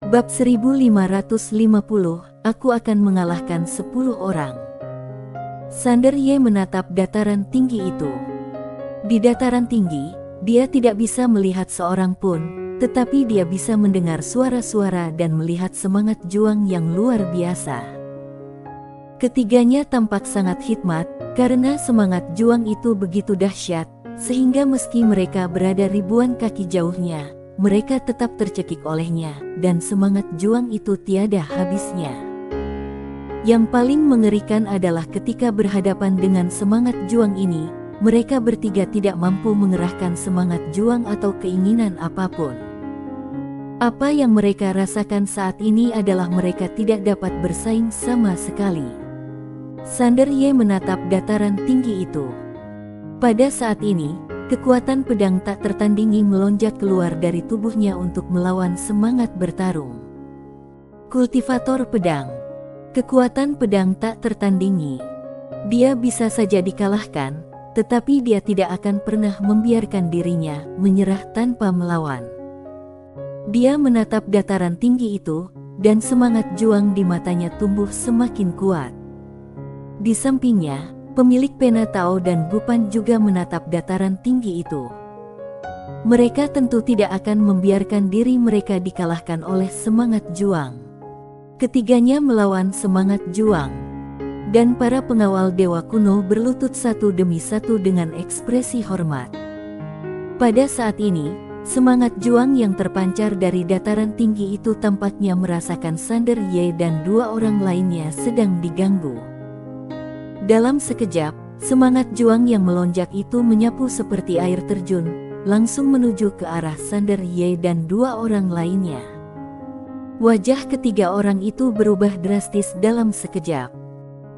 Bab 1550, aku akan mengalahkan 10 orang. Sander Ye menatap dataran tinggi itu. Di dataran tinggi, dia tidak bisa melihat seorang pun, tetapi dia bisa mendengar suara-suara dan melihat semangat juang yang luar biasa. Ketiganya tampak sangat hikmat, karena semangat juang itu begitu dahsyat, sehingga meski mereka berada ribuan kaki jauhnya, mereka tetap tercekik olehnya, dan semangat juang itu tiada habisnya. Yang paling mengerikan adalah ketika berhadapan dengan semangat juang ini, mereka bertiga tidak mampu mengerahkan semangat juang atau keinginan apapun. Apa yang mereka rasakan saat ini adalah mereka tidak dapat bersaing sama sekali. Sander Ye menatap dataran tinggi itu. Pada saat ini, kekuatan pedang tak tertandingi melonjak keluar dari tubuhnya untuk melawan semangat bertarung. Kultivator pedang. Kekuatan pedang tak tertandingi. Dia bisa saja dikalahkan, tetapi dia tidak akan pernah membiarkan dirinya menyerah tanpa melawan. Dia menatap dataran tinggi itu, dan semangat juang di matanya tumbuh semakin kuat. Di sampingnya, pemilik Pena Tao dan Gupan juga menatap dataran tinggi itu. Mereka tentu tidak akan membiarkan diri mereka dikalahkan oleh semangat juang. Ketiganya melawan semangat juang. Dan para pengawal dewa kuno berlutut satu demi satu dengan ekspresi hormat. Pada saat ini, semangat juang yang terpancar dari dataran tinggi itu tampaknya merasakan Sander Ye dan dua orang lainnya sedang diganggu. Dalam sekejap, semangat juang yang melonjak itu menyapu seperti air terjun, langsung menuju ke arah Sander Ye dan dua orang lainnya. Wajah ketiga orang itu berubah drastis dalam sekejap.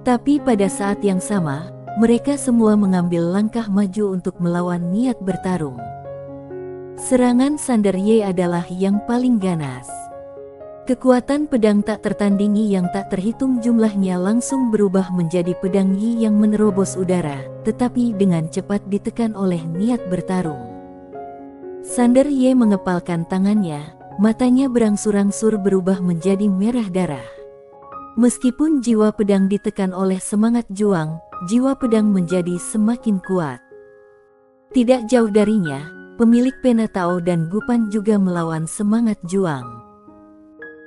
Tapi pada saat yang sama, mereka semua mengambil langkah maju untuk melawan niat bertarung. Serangan Sander Ye adalah yang paling ganas. Kekuatan pedang tak tertandingi yang tak terhitung jumlahnya langsung berubah menjadi pedang Yi yang menerobos udara, tetapi dengan cepat ditekan oleh niat bertarung. Sander Ye mengepalkan tangannya, matanya berangsur-angsur berubah menjadi merah darah. Meskipun jiwa pedang ditekan oleh semangat juang, jiwa pedang menjadi semakin kuat. Tidak jauh darinya, pemilik Pena Tao dan Gupan juga melawan semangat juang.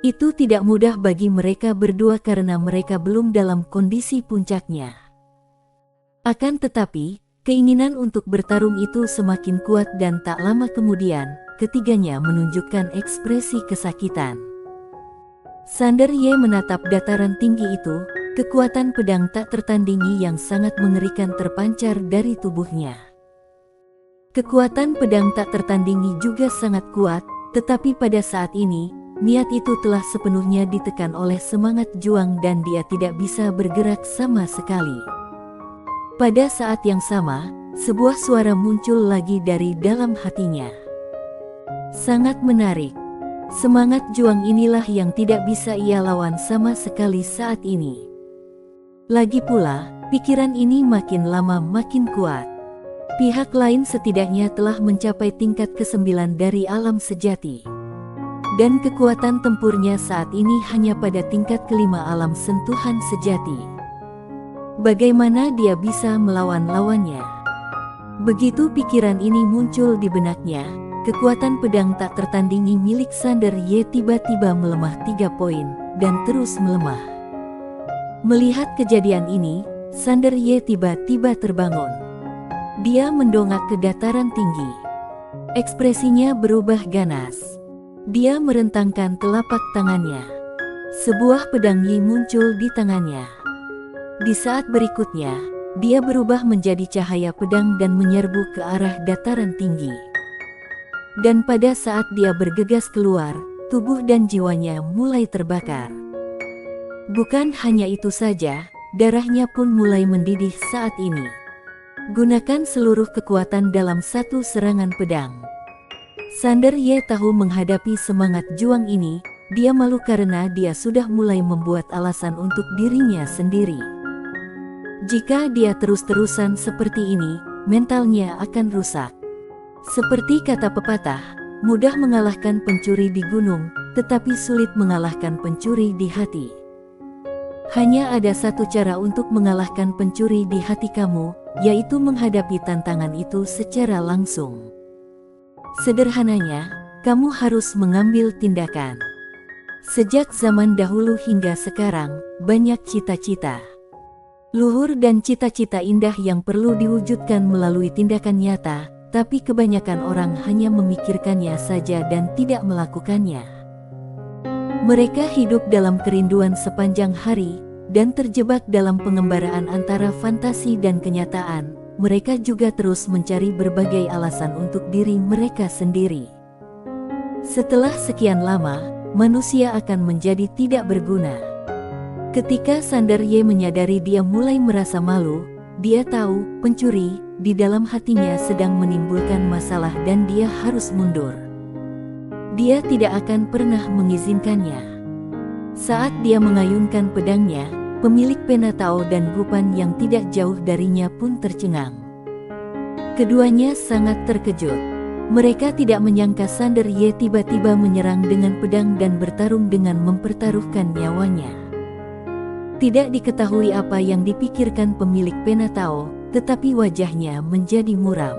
Itu tidak mudah bagi mereka berdua karena mereka belum dalam kondisi puncaknya. Akan tetapi, keinginan untuk bertarung itu semakin kuat dan tak lama kemudian, ketiganya menunjukkan ekspresi kesakitan. Sander Ye menatap dataran tinggi itu, kekuatan pedang tak tertandingi yang sangat mengerikan terpancar dari tubuhnya. Kekuatan pedang tak tertandingi juga sangat kuat, tetapi pada saat ini, niat itu telah sepenuhnya ditekan oleh semangat juang dan dia tidak bisa bergerak sama sekali. Pada saat yang sama, sebuah suara muncul lagi dari dalam hatinya. Sangat menarik. Semangat juang inilah yang tidak bisa ia lawan sama sekali saat ini. Lagi pula, pikiran ini makin lama makin kuat. Pihak lain setidaknya telah mencapai tingkat ke-9 dari alam sejati. Dan kekuatan tempurnya saat ini hanya pada tingkat ke-5 alam sentuhan sejati. Bagaimana dia bisa melawan lawannya? Begitu pikiran ini muncul di benaknya, kekuatan pedang tak tertandingi milik Sander Ye tiba-tiba melemah 3 poin, dan terus melemah. Melihat kejadian ini, Sander Ye tiba-tiba terbangun. Dia mendongak ke dataran tinggi. Ekspresinya berubah ganas. Dia merentangkan telapak tangannya. Sebuah pedang Yi muncul di tangannya. Di saat berikutnya, dia berubah menjadi cahaya pedang dan menyerbu ke arah dataran tinggi. Dan pada saat dia bergegas keluar, tubuh dan jiwanya mulai terbakar. Bukan hanya itu saja, darahnya pun mulai mendidih saat ini. Gunakan seluruh kekuatan dalam satu serangan pedang. Sander Ye tahu menghadapi semangat juang ini, dia malu karena dia sudah mulai membuat alasan untuk dirinya sendiri. Jika dia terus-terusan seperti ini, mentalnya akan rusak. Seperti kata pepatah, mudah mengalahkan pencuri di gunung, tetapi sulit mengalahkan pencuri di hati. Hanya ada satu cara untuk mengalahkan pencuri di hati kamu, yaitu menghadapi tantangan itu secara langsung. Sederhananya, kamu harus mengambil tindakan. Sejak zaman dahulu hingga sekarang, banyak cita-cita luhur dan cita-cita indah yang perlu diwujudkan melalui tindakan nyata, tapi kebanyakan orang hanya memikirkannya saja dan tidak melakukannya. Mereka hidup dalam kerinduan sepanjang hari, dan terjebak dalam pengembaraan antara fantasi dan kenyataan. Mereka juga terus mencari berbagai alasan untuk diri mereka sendiri. Setelah sekian lama, manusia akan menjadi tidak berguna. Ketika Sander Y menyadari dia mulai merasa malu, dia tahu pencuri di dalam hatinya sedang menimbulkan masalah dan dia harus mundur. Dia tidak akan pernah mengizinkannya. Saat dia mengayunkan pedangnya, pemilik Penatao dan Gupan yang tidak jauh darinya pun tercengang. Keduanya sangat terkejut. Mereka tidak menyangka Sander Y tiba-tiba menyerang dengan pedang dan bertarung dengan mempertaruhkan nyawanya. Tidak diketahui apa yang dipikirkan pemilik Penatao, tetapi wajahnya menjadi muram.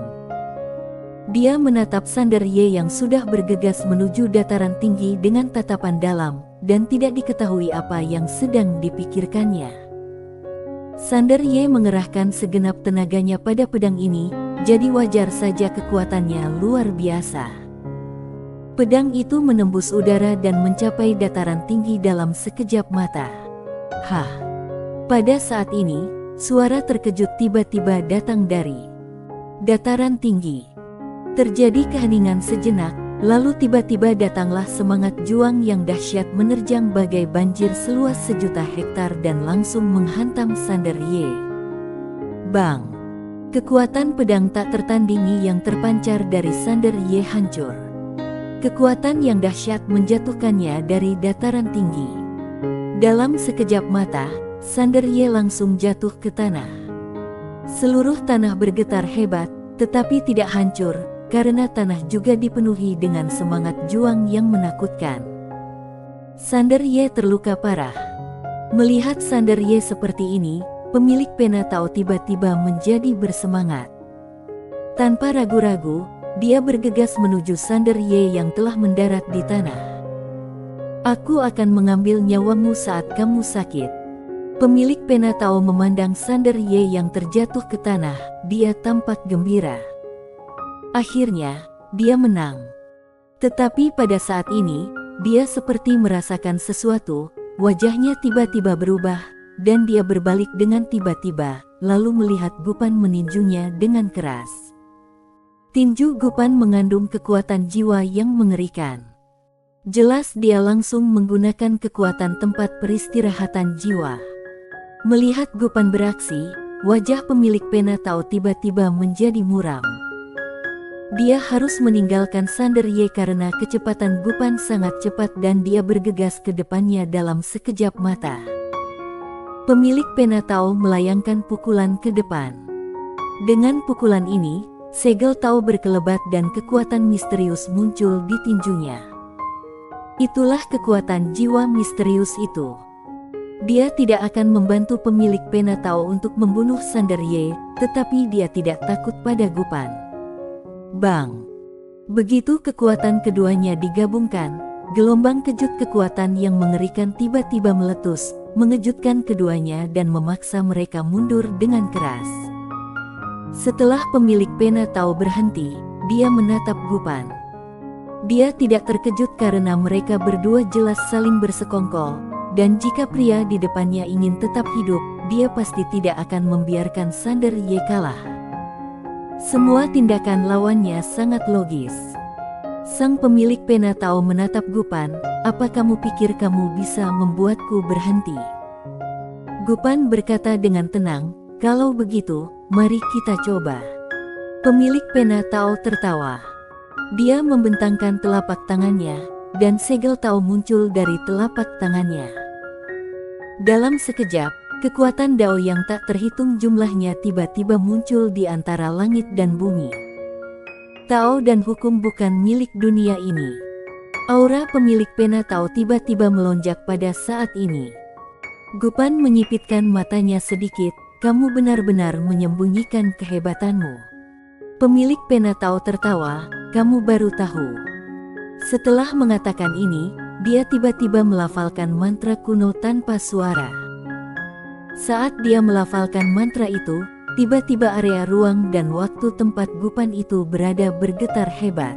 Dia menatap Sander Y yang sudah bergegas menuju dataran tinggi dengan tatapan dalam, dan tidak diketahui apa yang sedang dipikirkannya. Sander Y mengerahkan segenap tenaganya pada pedang ini, jadi wajar saja kekuatannya luar biasa. Pedang itu menembus udara dan mencapai dataran tinggi dalam sekejap mata. Hah! Pada saat ini, suara terkejut tiba-tiba datang dari dataran tinggi. Terjadi keheningan sejenak, lalu tiba-tiba datanglah semangat juang yang dahsyat menerjang bagai banjir seluas 1.000.000 hektar dan langsung menghantam Sander Y. Bang! Kekuatan pedang tak tertandingi yang terpancar dari Sander Y hancur. Kekuatan yang dahsyat menjatuhkannya dari dataran tinggi. Dalam sekejap mata, Sander Y langsung jatuh ke tanah. Seluruh tanah bergetar hebat, tetapi tidak hancur, karena tanah juga dipenuhi dengan semangat juang yang menakutkan. Sander Y terluka parah. Melihat Sander Y seperti ini, pemilik Penatao tiba-tiba menjadi bersemangat. Tanpa ragu-ragu, dia bergegas menuju Sander Y yang telah mendarat di tanah. Aku akan mengambil nyawamu saat kamu sakit. Pemilik Penatao memandang Sander Y yang terjatuh ke tanah, dia tampak gembira. Akhirnya, dia menang. Tetapi pada saat ini, dia seperti merasakan sesuatu, wajahnya tiba-tiba berubah, dan dia berbalik dengan tiba-tiba, lalu melihat Gupan meninjunya dengan keras. Tinju Gupan mengandung kekuatan jiwa yang mengerikan. Jelas dia langsung menggunakan kekuatan tempat peristirahatan jiwa. Melihat Gupan beraksi, wajah pemilik Penatao tiba-tiba menjadi muram. Dia harus meninggalkan Sander Y karena kecepatan Gupan sangat cepat dan dia bergegas ke depannya dalam sekejap mata. Pemilik Penatao melayangkan pukulan ke depan. Dengan pukulan ini, segel Tao berkelebat dan kekuatan misterius muncul di tinjunya. Itulah kekuatan jiwa misterius itu. Dia tidak akan membantu pemilik Penatao untuk membunuh Sander Y, tetapi dia tidak takut pada Gupan. Bang! Begitu kekuatan keduanya digabungkan, gelombang kejut kekuatan yang mengerikan tiba-tiba meletus, mengejutkan keduanya dan memaksa mereka mundur dengan keras. Setelah pemilik Penatao berhenti, dia menatap Gupan. Dia tidak terkejut karena mereka berdua jelas saling bersekongkol, dan jika pria di depannya ingin tetap hidup, dia pasti tidak akan membiarkan Sander Y kalah. Semua tindakan lawannya sangat logis. Sang pemilik Penatao menatap Gupan, "Apa kamu pikir kamu bisa membuatku berhenti?" Gupan berkata dengan tenang, "Kalau begitu, mari kita coba." Pemilik Penatao tertawa. Dia membentangkan telapak tangannya, dan segel Tao muncul dari telapak tangannya. Dalam sekejap, kekuatan Dao yang tak terhitung jumlahnya tiba-tiba muncul di antara langit dan bumi. Tao dan hukum bukan milik dunia ini. Aura pemilik pena Tao tiba-tiba melonjak pada saat ini. Gupan menyipitkan matanya sedikit, kamu benar-benar menyembunyikan kehebatanmu. Pemilik pena Tao tertawa, kamu baru tahu. Setelah mengatakan ini, dia tiba-tiba melafalkan mantra kuno tanpa suara. Saat dia melafalkan mantra itu, tiba-tiba area ruang dan waktu tempat Gupan itu berada bergetar hebat.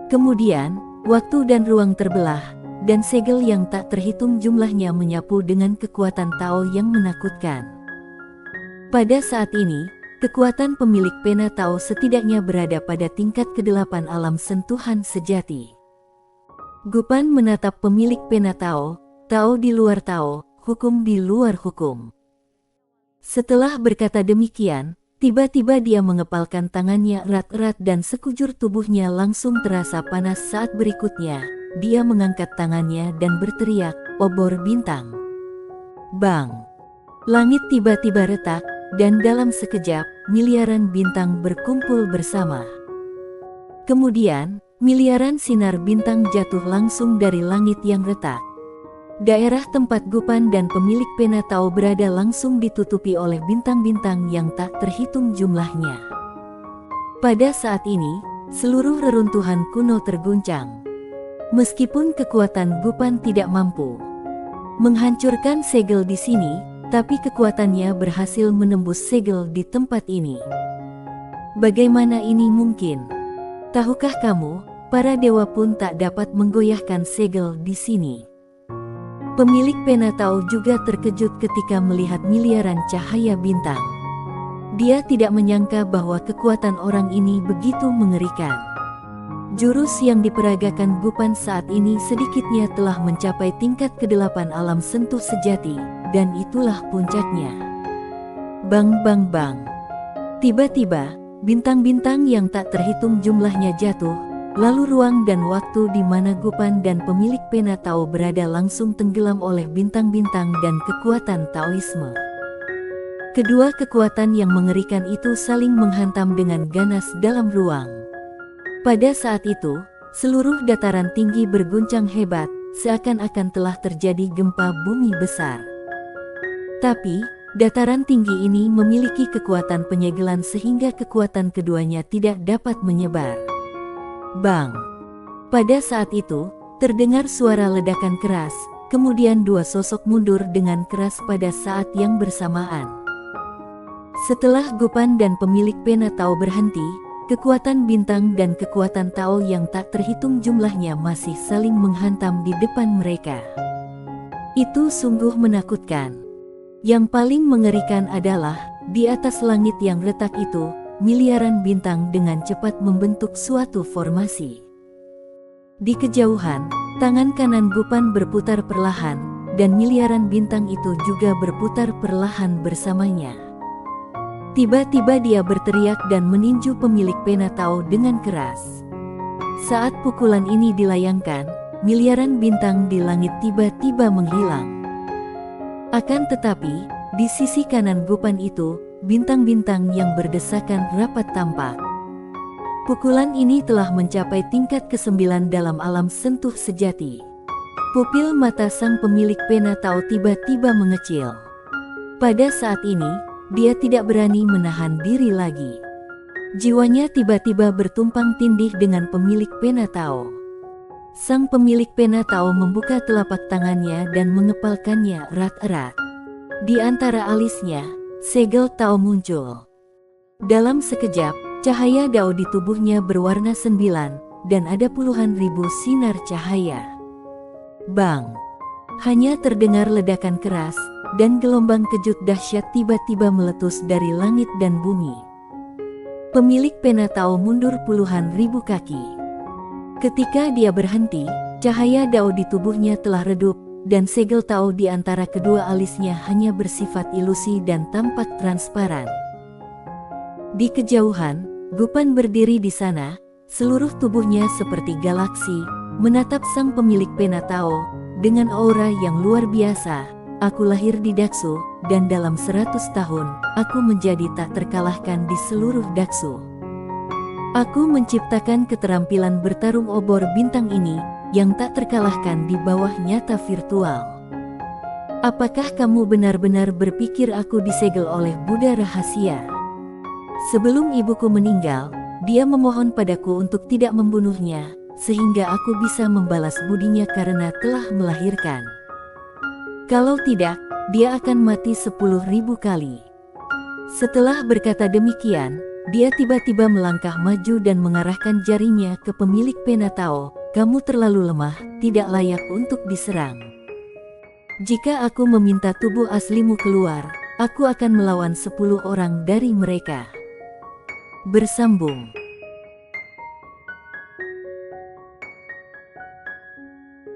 Kemudian, waktu dan ruang terbelah, dan segel yang tak terhitung jumlahnya menyapu dengan kekuatan Tao yang menakutkan. Pada saat ini, kekuatan pemilik pena Tao setidaknya berada pada tingkat ke-8 alam sentuhan sejati. Gupan menatap pemilik pena Tao, Tao di luar Tao, hukum di luar hukum. Setelah berkata demikian, tiba-tiba dia mengepalkan tangannya erat-erat dan sekujur tubuhnya langsung terasa panas. Saat berikutnya, dia mengangkat tangannya dan berteriak, obor bintang. Bang! Langit tiba-tiba retak, dan dalam sekejap, miliaran bintang berkumpul bersama. Kemudian, miliaran sinar bintang jatuh langsung dari langit yang retak. Daerah tempat Gupan dan pemilik pena Tao berada langsung ditutupi oleh bintang-bintang yang tak terhitung jumlahnya. Pada saat ini, seluruh reruntuhan kuno terguncang. Meskipun kekuatan Gupan tidak mampu menghancurkan segel di sini, tapi kekuatannya berhasil menembus segel di tempat ini. Bagaimana ini mungkin? Tahukah kamu, para dewa pun tak dapat menggoyahkan segel di sini. Pemilik pena Tao juga terkejut ketika melihat miliaran cahaya bintang. Dia tidak menyangka bahwa kekuatan orang ini begitu mengerikan. Jurus yang diperagakan Gupan saat ini sedikitnya telah mencapai tingkat ke-8 alam sentuh sejati, dan itulah puncaknya. Bang bang bang. Tiba-tiba, bintang-bintang yang tak terhitung jumlahnya jatuh. Lalu ruang dan waktu di mana Gupan dan pemilik pena Tao berada langsung tenggelam oleh bintang-bintang dan kekuatan Taoisme. Kedua kekuatan yang mengerikan itu saling menghantam dengan ganas dalam ruang. Pada saat itu, seluruh dataran tinggi berguncang hebat, seakan-akan telah terjadi gempa bumi besar. Tapi, dataran tinggi ini memiliki kekuatan penyegelan sehingga kekuatan keduanya tidak dapat menyebar. Bang! Pada saat itu, terdengar suara ledakan keras, kemudian dua sosok mundur dengan keras pada saat yang bersamaan. Setelah Gupan dan pemilik pena Tao berhenti, kekuatan bintang dan kekuatan Tao yang tak terhitung jumlahnya masih saling menghantam di depan mereka. Itu sungguh menakutkan. Yang paling mengerikan adalah, di atas langit yang retak itu, miliaran bintang dengan cepat membentuk suatu formasi. Di kejauhan, tangan kanan Gupan berputar perlahan, dan miliaran bintang itu juga berputar perlahan bersamanya. Tiba-tiba dia berteriak dan meninju pemilik pena Tao dengan keras. Saat pukulan ini dilayangkan, miliaran bintang di langit tiba-tiba menghilang. Akan tetapi, di sisi kanan Gupan itu, bintang-bintang yang berdesakan rapat tampak. Pukulan ini telah mencapai tingkat ke-9 dalam alam sentuh sejati. Pupil mata sang pemilik pena Tao tiba-tiba mengecil. Pada saat ini, dia tidak berani menahan diri lagi. Jiwanya tiba-tiba bertumpang tindih dengan pemilik pena Tao. Sang pemilik pena Tao membuka telapak tangannya dan mengepalkannya erat-erat. Di antara alisnya, segel Tao muncul. Dalam sekejap, cahaya Dao di tubuhnya berwarna 9, dan ada puluhan ribu sinar cahaya. Bang! Hanya terdengar ledakan keras, dan gelombang kejut dahsyat tiba-tiba meletus dari langit dan bumi. Pemilik pena Tao mundur puluhan ribu kaki. Ketika dia berhenti, cahaya Dao di tubuhnya telah redup, dan segel Tao di antara kedua alisnya hanya bersifat ilusi dan tampak transparan. Di kejauhan, Gupan berdiri di sana, seluruh tubuhnya seperti galaksi, menatap sang pemilik pena Tao, dengan aura yang luar biasa. Aku lahir di Daksu, dan dalam 100 tahun, aku menjadi tak terkalahkan di seluruh Daksu. Aku menciptakan keterampilan bertarung obor bintang ini, yang tak terkalahkan di bawah nyata virtual. Apakah kamu benar-benar berpikir aku disegel oleh Buddha rahasia? Sebelum ibuku meninggal, dia memohon padaku untuk tidak membunuhnya, sehingga aku bisa membalas budinya karena telah melahirkan. Kalau tidak, dia akan mati 10.000 kali. Setelah berkata demikian, dia tiba-tiba melangkah maju dan mengarahkan jarinya ke pemilik pena Tao. Kamu terlalu lemah, tidak layak untuk diserang. Jika aku meminta tubuh aslimu keluar, aku akan melawan 10 orang dari mereka. Bersambung.